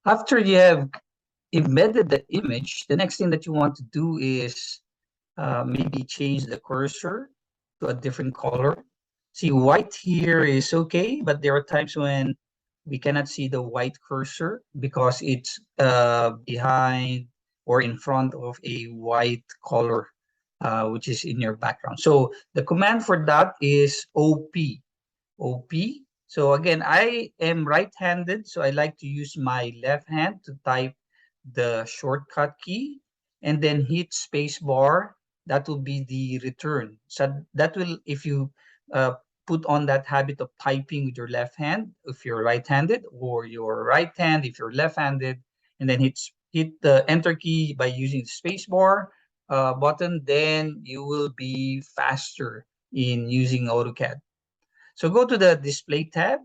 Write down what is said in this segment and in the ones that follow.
After you have embedded the image, the next thing that you want to do is maybe change the cursor to a different color. See, white here is okay, but there are times when we cannot see the white cursor because it's behind or in front of a white color, which is in your background. So the command for that is OP. OP. So again, I am right-handed, so I like to use my left hand to type the shortcut key and then hit space bar. That will be the return. So that will, if you put on that habit of typing with your left hand, if you're right-handed, or your right hand if you're left-handed, and then hit the enter key by using the space bar button, then you will be faster in using AutoCAD. So go to the display tab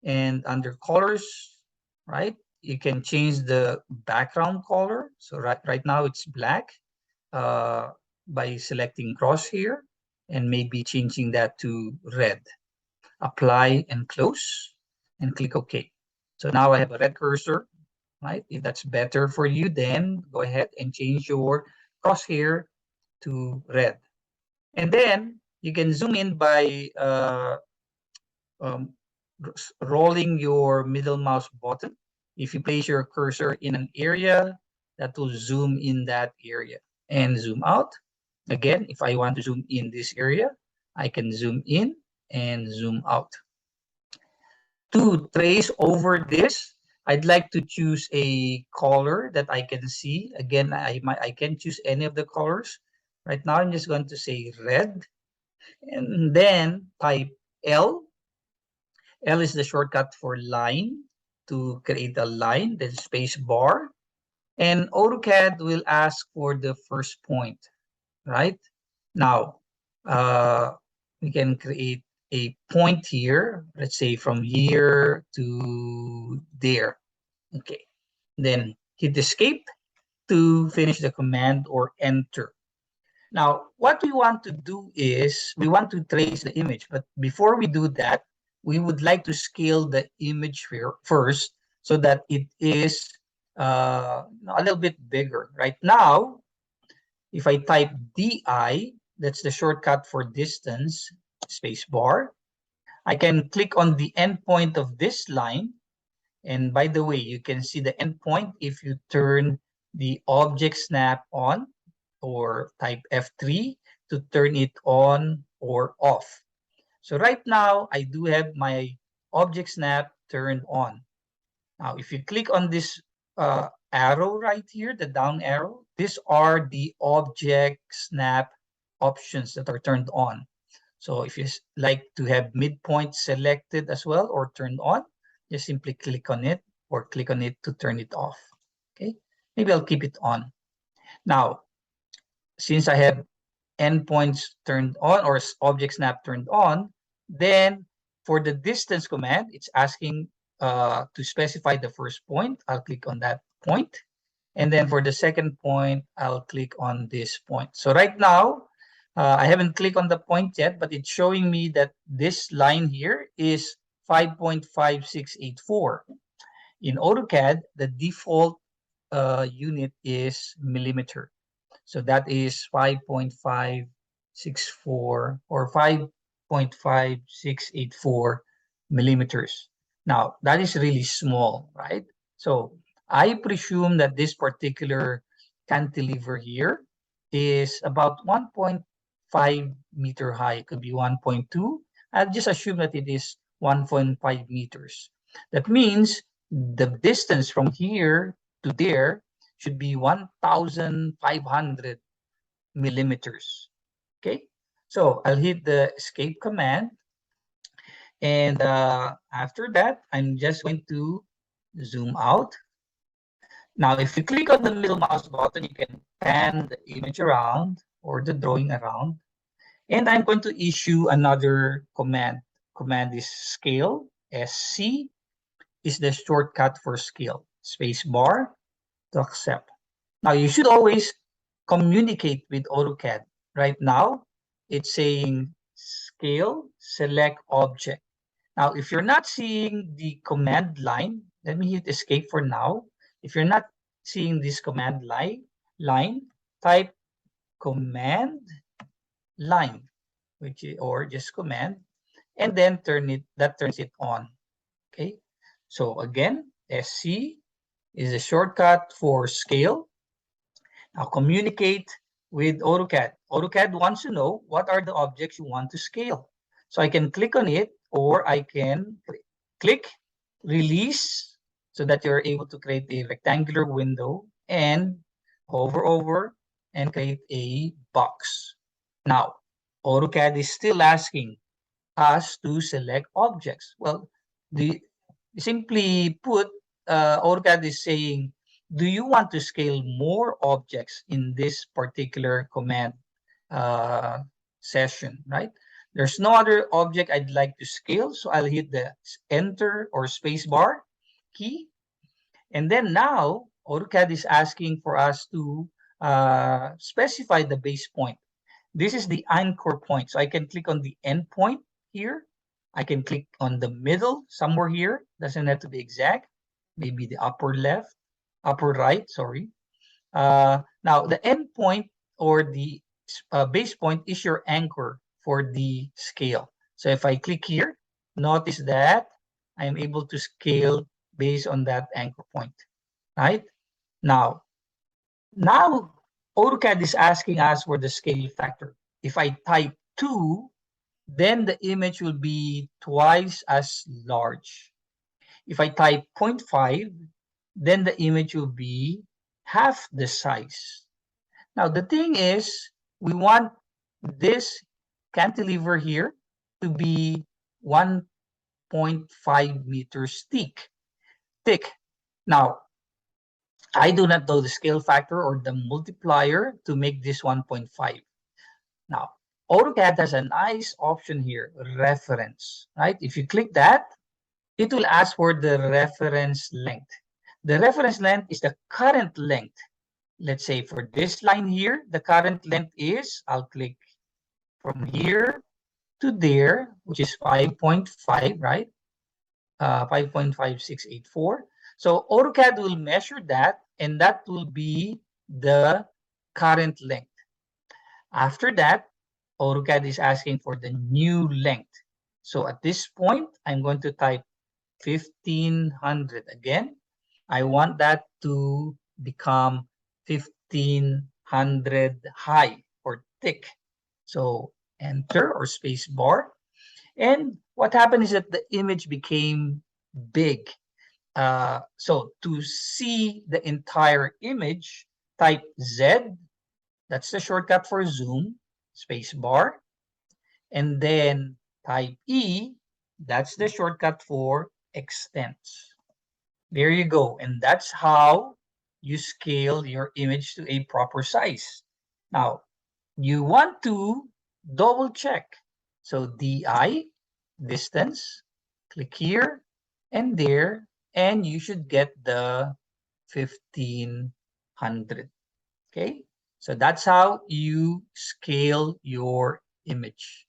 and under colors, right? You can change the background color. So right now it's black by selecting cross here and maybe changing that to red. Apply and close and click OK. So now I have a red cursor, right? If that's better for you, then go ahead and change your crosshair to red. And then you can zoom in by um, rolling your middle mouse button. If you place your cursor in an area, that will zoom in that area and zoom out. Again, if I want to zoom in this area, I can zoom in and zoom out. To trace over this, I'd like to choose a color that I can see. Again, I can choose any of the colors. Right now, I'm just going to say red and then type L. L is the shortcut for line, to create a line, then space bar. And AutoCAD will ask for the first point, right? Now, we can create a point here, let's say from here to there. Okay, then hit escape to finish the command or enter. Now, what we want to do is we want to trace the image, but before we do that, we would like to scale the image first so that it is a little bit bigger. Right now, if I type DI, that's the shortcut for distance, space bar, I can click on the endpoint of this line. And by the way, you can see the endpoint if you turn the object snap on or type F3 to turn it on or off. So right now, I do have my object snap turned on. Now, if you click on this arrow right here, the down arrow, these are the object snap options that are turned on. So if you like to have midpoint selected as well or turned on, just simply click on it or click on it to turn it off. Okay, maybe I'll keep it on. Now, since I have endpoints turned on or object snap turned on, then for the distance command, it's asking to specify the first point. I'll click on that point. And then for the second point, I'll click on this point. So right now, I haven't clicked on the point yet, but it's showing me that this line here is 5.5684. In AutoCAD, the default unit is millimeter. So that is 5.564 or 5.5684 millimeters. Now, that is really small, right? So I presume that this particular cantilever here is about 1.5 meter high. It could be 1.2. I'll just assume that it is 1.5 meters. That means the distance from here to there should be 1,500 millimeters. Okay, so I'll hit the escape command. And after that, I'm just going to zoom out. Now, if you click on the middle mouse button, you can pan the image around or the drawing around. And I'm going to issue another command. Command is scale. SC is the shortcut for scale. Space bar to accept. Now, you should always communicate with AutoCAD. Right now, it's saying scale, select object. Now, if you're not seeing the command line, Let me hit escape for now. If you're not seeing this command line, type command line, or just command, and then that turns it on. Okay. So again, SC is a shortcut for scale. Now communicate with AutoCAD. AutoCAD wants to know what are the objects you want to scale. So I can click on it, or I can click release, so that you're able to create a rectangular window, and hover over and create a box. Now, AutoCAD is still asking us to select objects. Well, simply put, AutoCAD is saying, do you want to scale more objects in this particular command session, right? There's no other object I'd like to scale, so I'll hit the enter or space bar key. And then now AutoCAD is asking for us to specify the base point. This is the anchor point. So I can click on the end point here. I can click on the middle, somewhere here. Doesn't have to be exact. Maybe the upper left, upper right, sorry. Now, the end point or the base point is your anchor for the scale. So if I click here, notice that I am able to scale based on that anchor point, right? Now AutoCAD is asking us for the scale factor. If I type 2, then the image will be twice as large. If I type 0.5, then the image will be half the size. Now, the thing is, we want this cantilever here to be 1.5 meters thick. Now, I do not know the scale factor or the multiplier to make this 1.5. Now, AutoCAD has a nice option here, reference, right? If you click that, it will ask for the reference length. The reference length is the current length. Let's say for this line here, the current length is, I'll click from here to there, which is 5.5, right? 5.5684. So AutoCAD will measure that, and that will be the current length. After that, AutoCAD is asking for the new length. So at this point, I'm going to type 1500 again. I want that to become 1500 high or thick. So enter or space bar. And what happened is that the image became big. So to see the entire image, type Z. That's the shortcut for zoom, space bar. And then type E. That's the shortcut for extents. There you go. And that's how you scale your image to a proper size. Now, you want to double check. So DI, distance, click here and there, and you should get the 1500. Okay, so that's how you scale your image.